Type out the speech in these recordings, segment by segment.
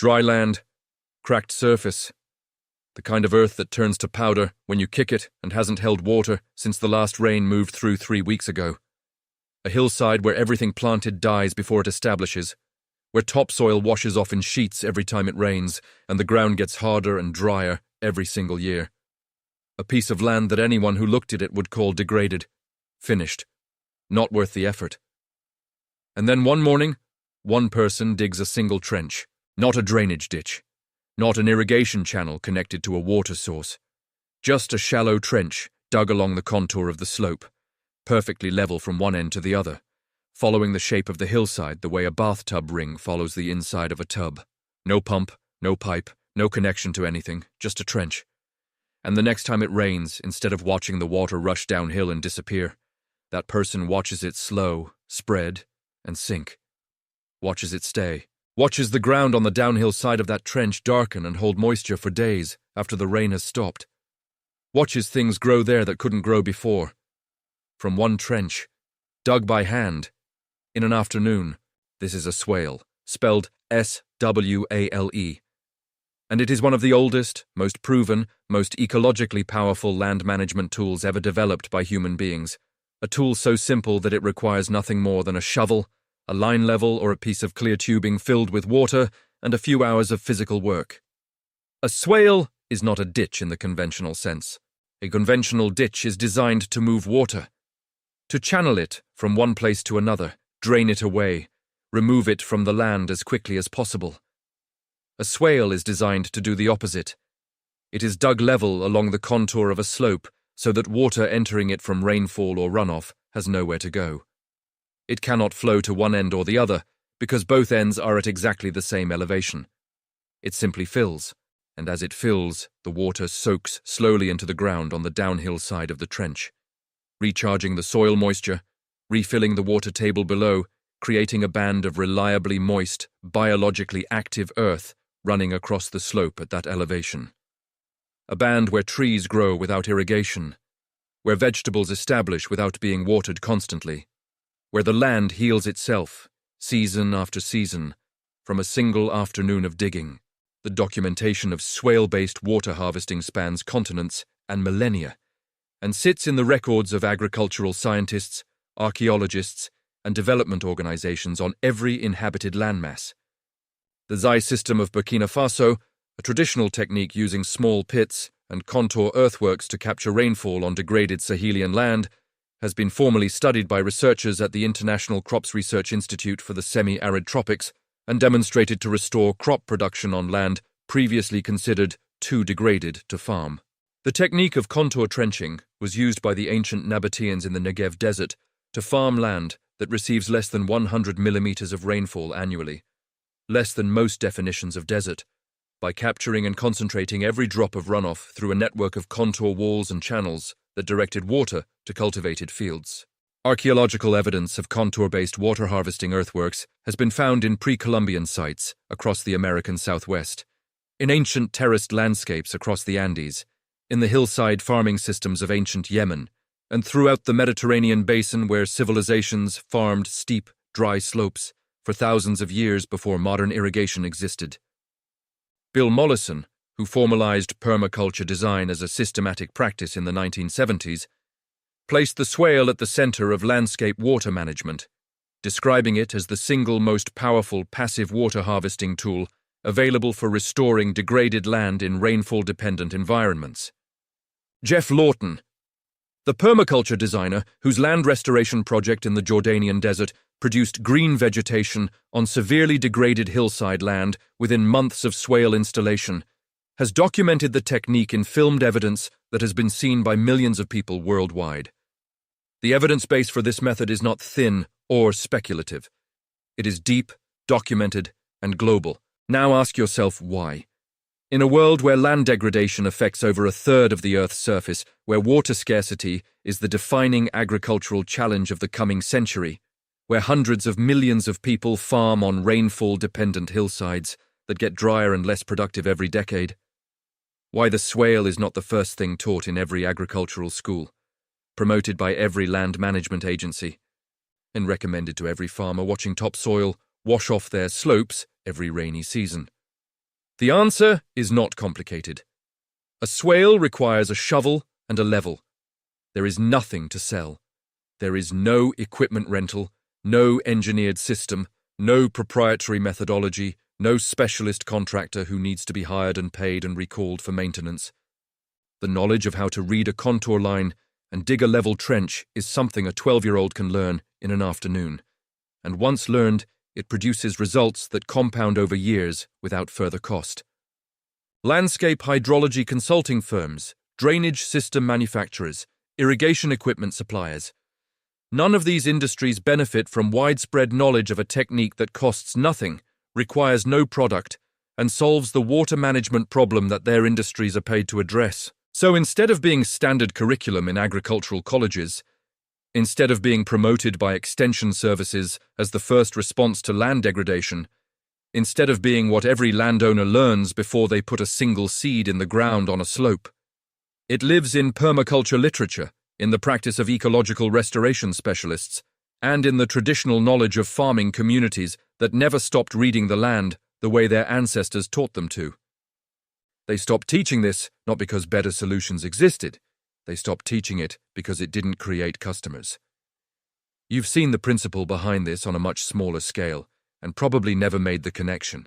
Dry land, cracked surface, the kind of earth that turns to powder when you kick it and hasn't held water since the last rain moved through 3 weeks ago. A hillside where everything planted dies before it establishes, where topsoil washes off in sheets every time it rains, and the ground gets harder and drier every single year. A piece of land that anyone who looked at it would call degraded, finished, not worth the effort. And then one morning, one person digs a single trench, not a drainage ditch, not an irrigation channel connected to a water source, just a shallow trench dug along the contour of the slope, perfectly level from one end to the other, following the shape of the hillside the way a bathtub ring follows the inside of a tub. No pump, no pipe, no connection to anything, just a trench. And the next time it rains, instead of watching the water rush downhill and disappear, that person watches it slow, spread, and sink. Watches it stay. Watches the ground on the downhill side of that trench darken and hold moisture for days after the rain has stopped. Watches things grow there that couldn't grow before. From one trench, dug by hand, in an afternoon. This is a swale, spelled S-W-A-L-E. And it is one of the oldest, most proven, most ecologically powerful land management tools ever developed by human beings. A tool so simple that it requires nothing more than a shovel, a line level, or a piece of clear tubing filled with water, and a few hours of physical work. A swale is not a ditch in the conventional sense. A conventional ditch is designed to move water, to channel it from one place to another, drain it away, remove it from the land as quickly as possible. A swale is designed to do the opposite. It is dug level along the contour of a slope so that water entering it from rainfall or runoff has nowhere to go. It cannot flow to one end or the other because both ends are at exactly the same elevation. It simply fills, and as it fills, the water soaks slowly into the ground on the downhill side of the trench, recharging the soil moisture, refilling the water table below, creating a band of reliably moist, biologically active earth running across the slope at that elevation. A band where trees grow without irrigation, where vegetables establish without being watered constantly, where the land heals itself, season after season, from a single afternoon of digging. The documentation of swale-based water harvesting spans continents and millennia, and sits in the records of agricultural scientists, archaeologists, and development organizations on every inhabited landmass. The Zai system of Burkina Faso, a traditional technique using small pits and contour earthworks to capture rainfall on degraded Sahelian land, has been formally studied by researchers at the International Crops Research Institute for the Semi-Arid Tropics and demonstrated to restore crop production on land previously considered too degraded to farm. The technique of contour trenching was used by the ancient Nabateans in the Negev desert to farm land that receives less than 100 millimeters of rainfall annually, less than most definitions of desert, by capturing and concentrating every drop of runoff through a network of contour walls and channels that directed water to cultivated fields. Archaeological evidence of contour-based water harvesting earthworks has been found in pre-Columbian sites across the American Southwest, in ancient terraced landscapes across the Andes, in the hillside farming systems of ancient Yemen, and throughout the Mediterranean basin where civilizations farmed steep, dry slopes for thousands of years before modern irrigation existed. Bill Mollison, who formalized permaculture design as a systematic practice in the 1970s, placed the swale at the center of landscape water management, describing it as the single most powerful passive water harvesting tool available for restoring degraded land in rainfall-dependent environments. Jeff Lawton, the permaculture designer whose land restoration project in the Jordanian desert produced green vegetation on severely degraded hillside land within months of swale installation, has documented the technique in filmed evidence that has been seen by millions of people worldwide. The evidence base for this method is not thin or speculative. It is deep, documented, and global. Now ask yourself why. In a world where land degradation affects over a third of the Earth's surface, where water scarcity is the defining agricultural challenge of the coming century, where hundreds of millions of people farm on rainfall-dependent hillsides that get drier and less productive every decade, why the swale is not the first thing taught in every agricultural school, promoted by every land management agency, and recommended to every farmer watching topsoil wash off their slopes every rainy season. The answer is not complicated. A swale requires a shovel and a level. There is nothing to sell. There is no equipment rental, no engineered system, no proprietary methodology, no specialist contractor who needs to be hired and paid and recalled for maintenance. The knowledge of how to read a contour line and dig a level trench is something a 12-year-old can learn in an afternoon. And once learned, it produces results that compound over years without further cost. Landscape hydrology consulting firms, drainage system manufacturers, irrigation equipment suppliers. None of these industries benefit from widespread knowledge of a technique that costs nothing, requires no product, and solves the water management problem that their industries are paid to address. So instead of being standard curriculum in agricultural colleges, instead of being promoted by extension services as the first response to land degradation, instead of being what every landowner learns before they put a single seed in the ground on a slope, it lives in permaculture literature, in the practice of ecological restoration specialists, and in the traditional knowledge of farming communities that never stopped reading the land the way their ancestors taught them to. They stopped teaching this not because better solutions existed. They stopped teaching it because it didn't create customers. You've seen the principle behind this on a much smaller scale, and probably never made the connection.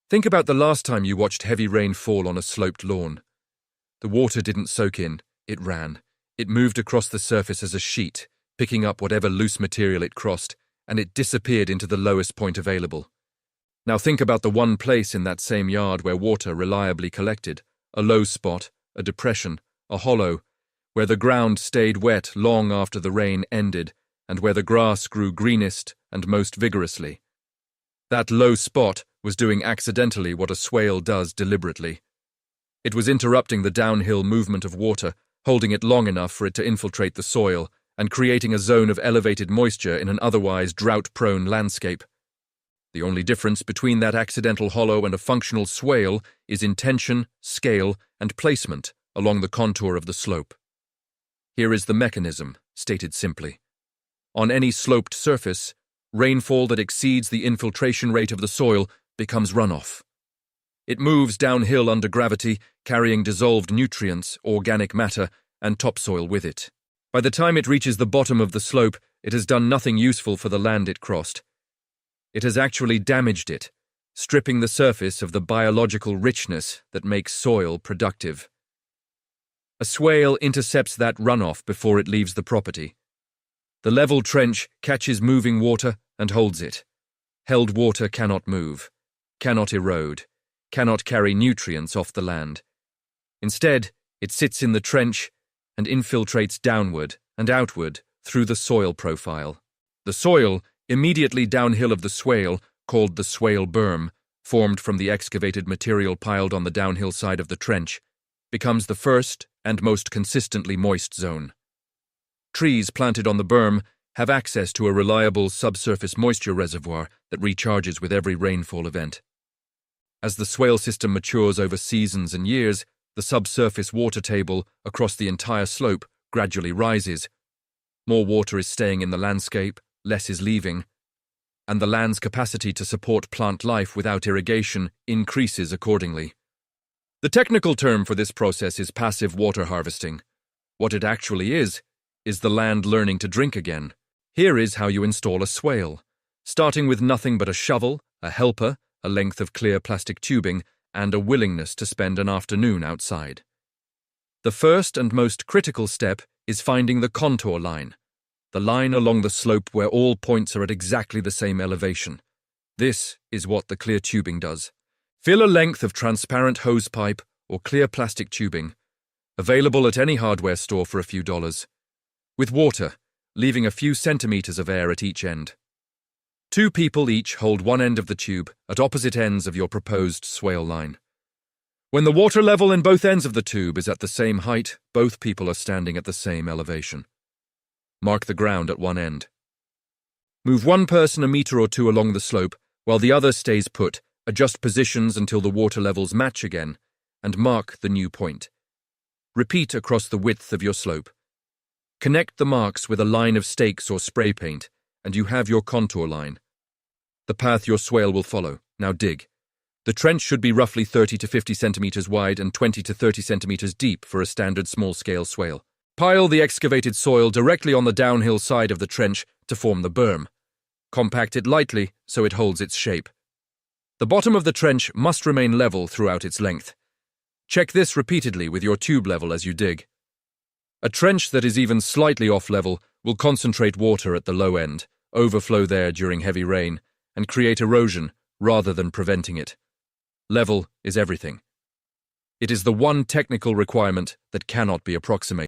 Think about the last time you watched heavy rain fall on a sloped lawn. The water didn't soak in, it ran. It moved across the surface as a sheet, picking up whatever loose material it crossed, and it disappeared into the lowest point available. Now think about the one place in that same yard where water reliably collected, a low spot, a depression, a hollow, where the ground stayed wet long after the rain ended, and where the grass grew greenest and most vigorously. That low spot was doing accidentally what a swale does deliberately. It was interrupting the downhill movement of water, holding it long enough for it to infiltrate the soil, and creating a zone of elevated moisture in an otherwise drought-prone landscape. The only difference between that accidental hollow and a functional swale is intention, scale, and placement along the contour of the slope. Here is the mechanism, stated simply. On any sloped surface, rainfall that exceeds the infiltration rate of the soil becomes runoff. It moves downhill under gravity, carrying dissolved nutrients, organic matter, and topsoil with it. By the time it reaches the bottom of the slope, it has done nothing useful for the land it crossed. It has actually damaged it, stripping the surface of the biological richness that makes soil productive. A swale intercepts that runoff before it leaves the property. The level trench catches moving water and holds it. Held water cannot move, cannot erode, cannot carry nutrients off the land. Instead, it sits in the trench and infiltrates downward and outward through the soil profile. The soil, immediately downhill of the swale, called the swale berm, formed from the excavated material piled on the downhill side of the trench, becomes the first and most consistently moist zone. Trees planted on the berm have access to a reliable subsurface moisture reservoir that recharges with every rainfall event. As the swale system matures over seasons and years, the subsurface water table across the entire slope gradually rises. More water is staying in the landscape, less is leaving, and the land's capacity to support plant life without irrigation increases accordingly. The technical term for this process is passive water harvesting. What it actually is the land learning to drink again. Here is how you install a swale, starting with nothing but a shovel, a helper, a length of clear plastic tubing, and a willingness to spend an afternoon outside. The first and most critical step is finding the contour line, the line along the slope where all points are at exactly the same elevation. This is what the clear tubing does. Fill a length of transparent hose pipe or clear plastic tubing, available at any hardware store for a few dollars, with water, leaving a few centimeters of air at each end. 2 people each hold one end of the tube at opposite ends of your proposed swale line. When the water level in both ends of the tube is at the same height, both people are standing at the same elevation. Mark the ground at one end. Move one person a meter or two along the slope, while the other stays put, adjust positions until the water levels match again, and mark the new point. Repeat across the width of your slope. Connect the marks with a line of stakes or spray paint, and you have your contour line. The path your swale will follow. Now dig. The trench should be roughly 30 to 50 centimeters wide and 20 to 30 centimeters deep for a standard small-scale swale. Pile the excavated soil directly on the downhill side of the trench to form the berm. Compact it lightly so it holds its shape. The bottom of the trench must remain level throughout its length. Check this repeatedly with your tube level as you dig. A trench that is even slightly off level will concentrate water at the low end, overflow there during heavy rain, and create erosion rather than preventing it. Level is everything. It is the one technical requirement that cannot be approximated.